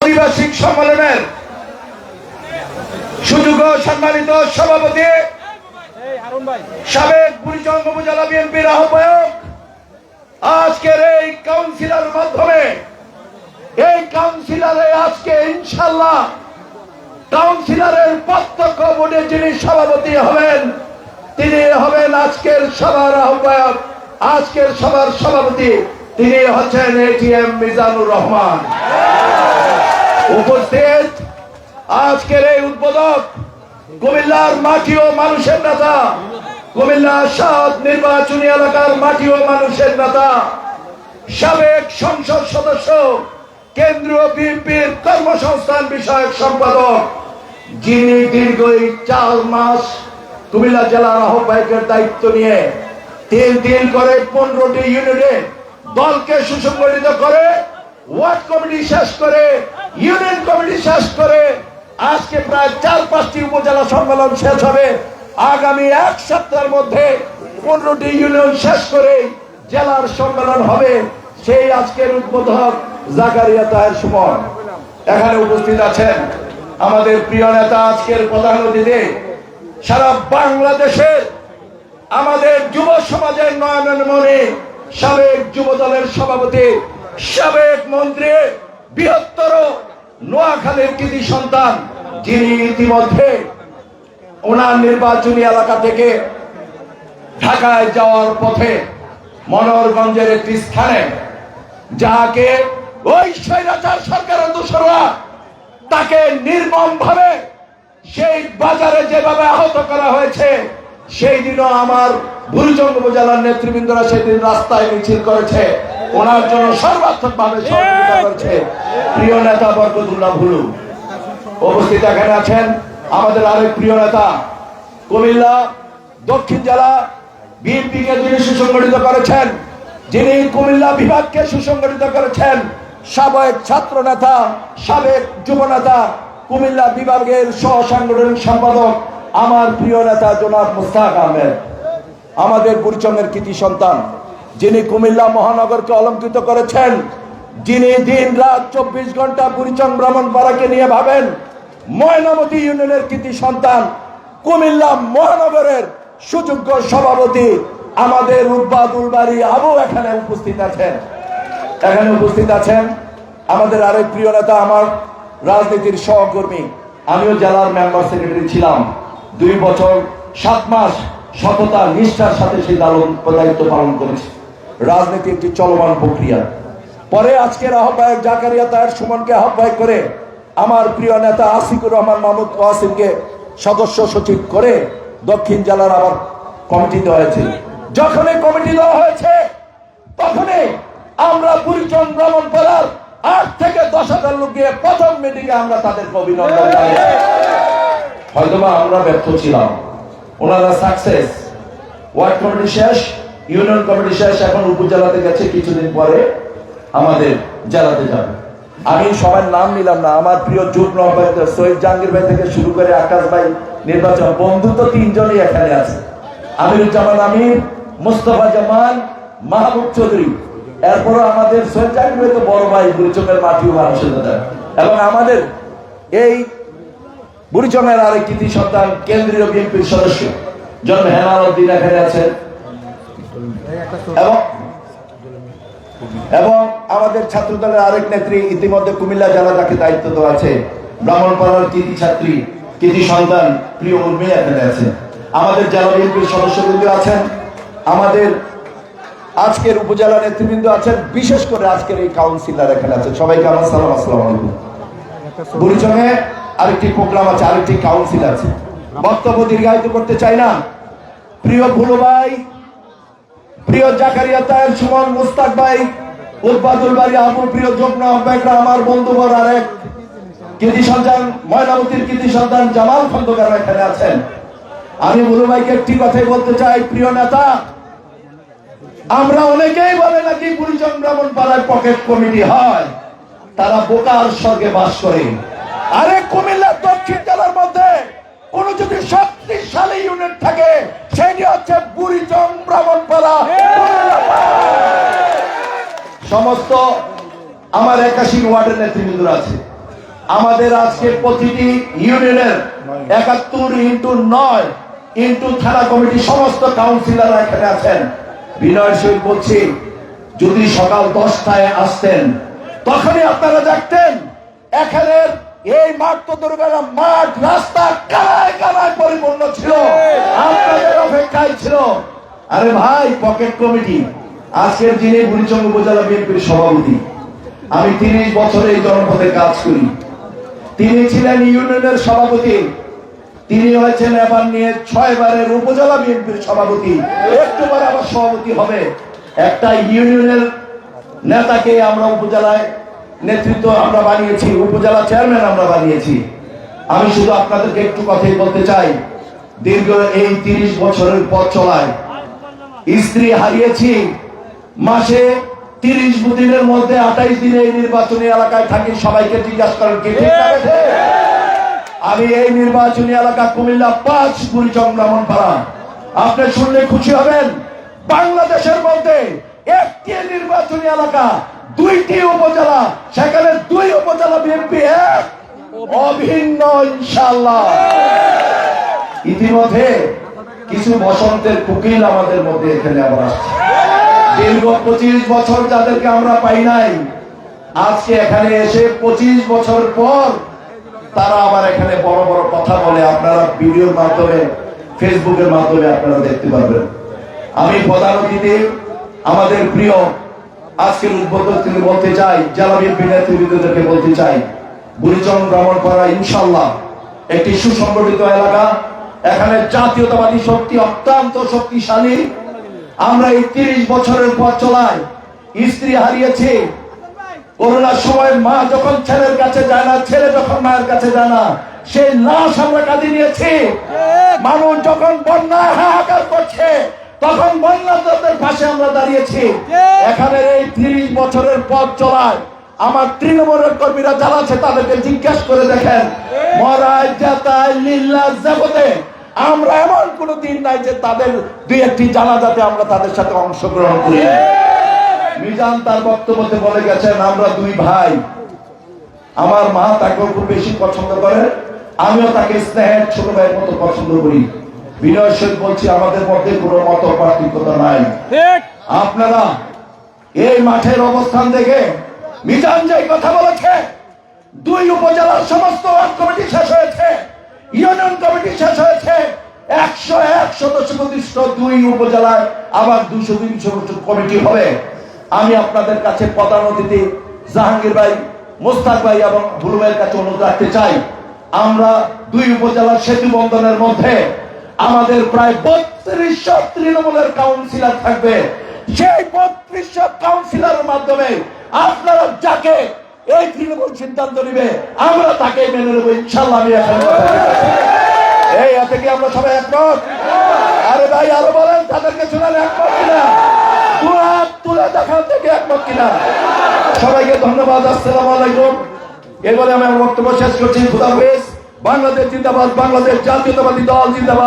দ্বিবার্ষিক সম্মেলনের সুযোগ্য সম্মানিত সভাপতি সাবেক বুড়িচং উপজেলা বিএনপির আহ্বায়ক, আজকের এই কাউন্সিলের মাধ্যমে এই কাউন্সিলরে আজকে ইনশাআল্লাহ কাউন্সিলরের প্রত্যক্ষ ভোটে যিনি সভাপতি হবেন তিনি হবেন আজকের সভার আহ্বায়ক, আজকের সভার সভাপতি তিনি হচ্ছেন এটিএম মিজানুর রহমান। উপস্থিত আজকের এই উদ্বোধক কুমিল্লার মাটি ও মানুষের নেতা, কুমিল্লা সাত নির্বাচনী এলাকার মাটি ও মানুষের নেতা, সাবেক সংসদ সদস্য, কেন্দ্রীয় বিএনপির কর্মসংস্থান বিষয়ক সম্পাদক, যিনি দীর্ঘ 4 মাস কুমিল্লা জেলার আহ্বায়কের দায়িত্ব নিয়ে 3 দিন করে 15টি ইউনিটে দলকে সুসংগঠিত করে, ওয়ার্ড কমিটি শেষ করে, ইউনিয়ন কমিটি শেষ করে আজকে প্রায় 4-5টি উপজেলা সম্মেলন শেষ হবে। আগামী 1 সপ্তাহের মধ্যে 15টি ইউনিয়ন শেষ করে জেলার সম্মেলন হবে। সেই আজকের উদ্বোধক জাকারিয়া তাহের সুমন এখানে উপস্থিত আছেন। আমাদের প্রিয় নেতা আজকের প্রধান অতিথি, সারা বাংলাদেশের আমাদের যুব সমাজের নয়নমণি, সাবেক যুব দলের সভাপতি, সাবেক মন্ত্রী, বৃহত্তর নোয়াখালীর কৃতি সন্তান, যিনি ইতিমধ্যে ওনার নির্বাচনী এলাকা থেকে ঢাকায় যাওয়ার পথে মনোহরগঞ্জের একটি স্থানে যাকে ওই স্বৈরাচার সরকারের দোসররা তাকে নির্মম ভাবে সেই বাজারে যেভাবে আহত করা হয়েছে, সেই দিনও আমার বুড়িচং উপজেলার নেতৃবৃন্দরা সেদিন রাস্তায় মিছিল করেছে, ওনার জন্য সর্বাত্মক ভাবে সহযোগিতা করেছে। প্রিয় নেতা বরকতুল্লাহ ভুলু উপস্থিত এখানে আছেন। আমাদের আরেক প্রিয় নেতা, কুমিল্লা দক্ষিণ জেলা বিএনপিকে যিনি সুসংগঠিত করেছেন, যিনি কুমিল্লা বিভাগকে সুসংগঠিত করেছেন, সাবেক ছাত্র নেতা, সাবেক যুব নেতা, কুমিল্লা বিভাগের সহ সাংগঠনিক সম্পাদক আমার প্রিয় নেতা জনাব মুস্তাক আহমেদ, আমাদের বুড়িচংয়ের কৃতি সন্তান, যিনি কুমিল্লা মহানগরকে অলঙ্কৃত করেছেন, যিনি দিন রাত 24 ঘন্টা বুড়িচং ব্রাহ্মণপাড়াকে নিয়ে ভাবেন, ময়নামতি ইউনিয়নের কৃতি সন্তান, কুমিল্লা মহানগরের সুযোগ্য সভাপতি আমাদের উদ্বাদুল বাড়ি আবু এখানে উপস্থিত আছেন। এখানে উপস্থিত আছেন আমাদের আরেক প্রিয় নেতা, আমার রাজনীতির সহকর্মী, আমিও জেলার মেম্বার সেক্রেটারি ছিলাম, 2 বছর 7 মাস সততা নিষ্ঠার সাথে সেই দায়িত্ব পালন করেছি। রাজনীতি একটি চলমান প্রক্রিয়া। পরে আজকের আহ্বায়ক জাকারিয়া তাহের সুমনকে আহ্বায়ক করে আমার প্রিয় নেতা আসিকুর রহমান মাহমুদ ওয়াসিমকে সদস্য সচিব করে দক্ষিণ জেলার আবার কমিটি দেওয়া হয়েছে। যখনই কমিটি দেওয়া হয়েছে তখনই আমরা বুড়িচং ব্রাহ্মণপাড়ার 8 থেকে 10,000 লোক গিয়ে প্রথম মিটিংয়ে আমরা তাদেরকে অভিনন্দন জানিয়েছি। হয়তোবা আমরা ব্যর্থ ছিলাম, ওনারা সাকসেস। ওয়ার্ড কমিটি শেষ, ইউনিয়ন কমিটি শেষ, এখন উপজেলাতে গেছে, কিছুদিন পরে আমাদের জেলাতে যাবে। আমি সবার নাম নিলাম না, আমার প্রিয় যুগ্ম আহ্বায়ক শহীদ জাহাঙ্গীর ভাই থেকে শুরু করে আকাশ ভাই, নির্বাচন বন্ধু তো 3 জনই এখানে আছে, আমিরুজ্জামান আমির, মুস্তফা জামান, মাহবুব চৌধুরী, এরপরও আমাদের শহীদ জাহাঙ্গীর ভাই তো বড় ভাই, বুড়িচংয়ের মাটি ও মানুষের নেতা, এবং আমাদের এই বুড়িচংয়ের আরেক কৃতি সন্তান, কেন্দ্রীয় বিএনপির সদস্য জনাব হেলাল উদ্দিন এখানে আছেন, এবং আমাদের ছাত্র দলের আরেক নেত্রী, ইতিমধ্যে কুমিল্লা জেলা তাকে দায়িত্ব দেওয়া আছে, ব্রাহ্মণপাড়ার কৃতি ছাত্রী, কৃতি সন্তান প্রিয় উর্মি এখানে আছেন, আমাদের জেলা বিএনপির সদস্যবৃন্দ আছেন, আমাদের আজকের উপজেলা নেতৃবৃন্দ আছেন, বিশেষ করে আজকের এই কাউন্সিলর এখানে আছেন। সবাইকে আমার সালাম, আসসালামু আলাইকুম। বুড়িচংয়ে আরেকটি প্রোগ্রাম আছে, আরেকটি কাউন্সিল আছে, বক্তব্য দীর্ঘায়িত করতে চাই না। প্রিয় ভুলু ভাই, প্রিয় জাকারিয়া তাহের সুমন, মুস্তাক ভাই, উদ্বাদুল বাড়ি আবু, প্রিয় যুগ্ম আহ্বায়করা, আমার বন্ধুবর আরেক কৃতি সন্তান, ময়নামতির কৃতি সন্তান জামাল খন্দকার এখানে আছেন। আমি ভুলু ভাইকে একটি কথাই বলতে চাই, প্রিয় নেতা, আমরা অনেকেই বলে নাকি বুড়িচং ব্রাহ্মণপাড়ায় পকেট কমিটি হয়, তারা বোকার স্বর্গে বাস করে। আরে কুমিল্লার দক্ষিণ জেলার মধ্যে কোন যদি শক্তিশালী ইউনিট থাকে সেটি হচ্ছে বুড়িচং ব্রাহ্মণপাড়া। সমস্ত আমার 81 ওয়ার্ডের নেতৃবৃন্দ আছে, আমাদের আজকে প্রতিটি ইউনিয়নের 71x9 থানা কমিটি সমস্ত কাউন্সিলররা এখানে আছেন। বিনয়ের সহিত বলছি, যদি সকাল 10টায় আসতেন তখনই আপনারা দেখতেন এখানে এই মাঠ তো দুর্গা মাঠ, রাস্তা কানায় কানায় পরিপূর্ণ ছিল, আপনাদের অপেক্ষায় ছিল। আরে ভাই, পকেট কমিটি আজকের দিনে বুড়িচং উপজেলা বিএনপির সভাপতি, আমি 30 বছর এই জনপদে কাজ করি। তিনি ছিলেন ইউনিয়নের সভাপতি, তিনি হয়েছেন এবার নিয়ে 6 বারের উপজেলা বিএনপির সভাপতি, একটু পরে আবার সভাপতি হবে। একটা ইউনিয়নের নেতাকে আমরা উপজেলায় নেতৃত্ব আমরা বানিয়েছি, উপজেলা চেয়ারম্যান আমরা বানিয়েছি। আমি শুধু আপনাদেরকে একটু কথাই বলতে চাই, দীর্ঘ এই 30 বছরের পথ চলায় স্ত্রী হারিয়েছি, মাসে 30 দিনের মধ্যে 28 দিনে এই নির্বাচনী এলাকায় থাকি। সবাইকে জিজ্ঞাসা করেন কি ঠিক আছে? আমি এই নির্বাচনী এলাকা কুমিল্লা 5 বুড়িচং ব্রাহ্মণপাড়া। আপনি শুনলে খুশি হবেন, বাংলাদেশের মধ্যে একটি নির্বাচনী এলাকা, 2টি উপজেলা, সেখানে 2 উপজেলা বিএনপি এক, অভিন্ন ইনশাআল্লাহ। ইতিমধ্যে কিছু বসন্তের কুকিল আমাদের মধ্যে এখানে আবার আসছে। দীর্ঘ 25 বছর যাদেরকে আমরা পাই নাই, আজকে এখানে এসে 25 বছর পর তারা আবার এখানে বড় বড় কথা বলে। আপনারা ভিডিওর মাধ্যমে, ফেসবুকের মাধ্যমে আপনারা দেখতে পারবেন। আমি প্রধান অতিথি আমাদের প্রিয় আজকের উদ্বোধক থেকে বলতে চাই, জেলা বিএনপি নেতৃবৃন্দদেরকে বলতে চাই, বুড়িচং ব্রাহ্মণপাড়া ইনশাআল্লাহ একটি সুসংগঠিত এলাকা। এখানে জাতীয়তাবাদী শক্তি অত্যন্ত শক্তিশালী। আমরা এই 30 বছরের পথ চলায় স্ত্রী হারিয়েছি। করোনার সময় মা যখন ছেলের কাছে যায় না, ছেলে যখন মায়ের কাছে যায় না, সেই লাশ আমরা কাঁদিয়ে নিয়েছি। মানুষ যখন বন্যায় হাহাকার করছে, তখন বন্যাদের পাশে আমরা দাঁড়িয়েছি। এখানে এই 30 বছরের পথ চলায় আমার তৃণমূলের কর্মীরা যারা আছে তাদেরকে জিজ্ঞাসা করে দেখেন, মরায় যাতায় লিল্লাহ জগতে আমরা এমন কোন দিন নাই যে তাদের 2-1টি জানাজাতে আমরা তাদের সাথে অংশগ্রহণ করি। মিজান তার বক্তব্যে বলে গেছেন, আমরা 2 ভাই, আমার মা তাকে খুব বেশি পছন্দ করে, আমিও তাকে স্নেহের ছোট ভাইয়ের মতো পছন্দ করি। বিনয় সহিত বলছি, আমাদের মধ্যে কোনো মত পার্থক্যতা নাই। আপনারা এই মাঠের অবস্থান দেখে মিজান যে কথা বলেছে, 2 উপজেলার সমস্ত ওয়ার্ড কমিটি শেষ হয়েছে, ইউনিয়ন কমিটি শেষ হয়েছে, 101 সদস্য প্রতিষ্ঠিত 2 উপজেলায় আবার 200-300 কমিটি হবে। আমি আপনাদের কাছে প্রধান অতিথি জাহাঙ্গীর ভাই, মোস্তাক ভাই এবং ভুলু ভাইয়ের কাছে অনুরোধ রাখতে চাই, আমরা 2 উপজেলার সেতু বন্ধনের মধ্যে আমাদের প্রায় 3200 তৃণমূলের কাউন্সিলর থাকবে। সেই 3200 কাউন্সিলরের মাধ্যমে আপনারা যাকে এই তৃণমূল সিদ্ধান্ত নিবে আমরা তাকে মেনে নেব ইনশাআল্লাহ। আমি এখন এই হাতে কি আমরা সবাই একমত? আরে ভাই আরো বলেন, তাদেরকে শোনান একমত কিনা? 2 হাত তুলে দেখান থেকে একমত কিনা? সবাইকে ধন্যবাদ। আসসালামু আলাইকুম। এবারে আমি আমার বক্তব্য শেষ করছি। খুদা হাফেজ। বাংলাদেশ জিন্দাবাদ, বাংলাদেশ জাতীয়তাবাদী দল জিন্দাবাদ।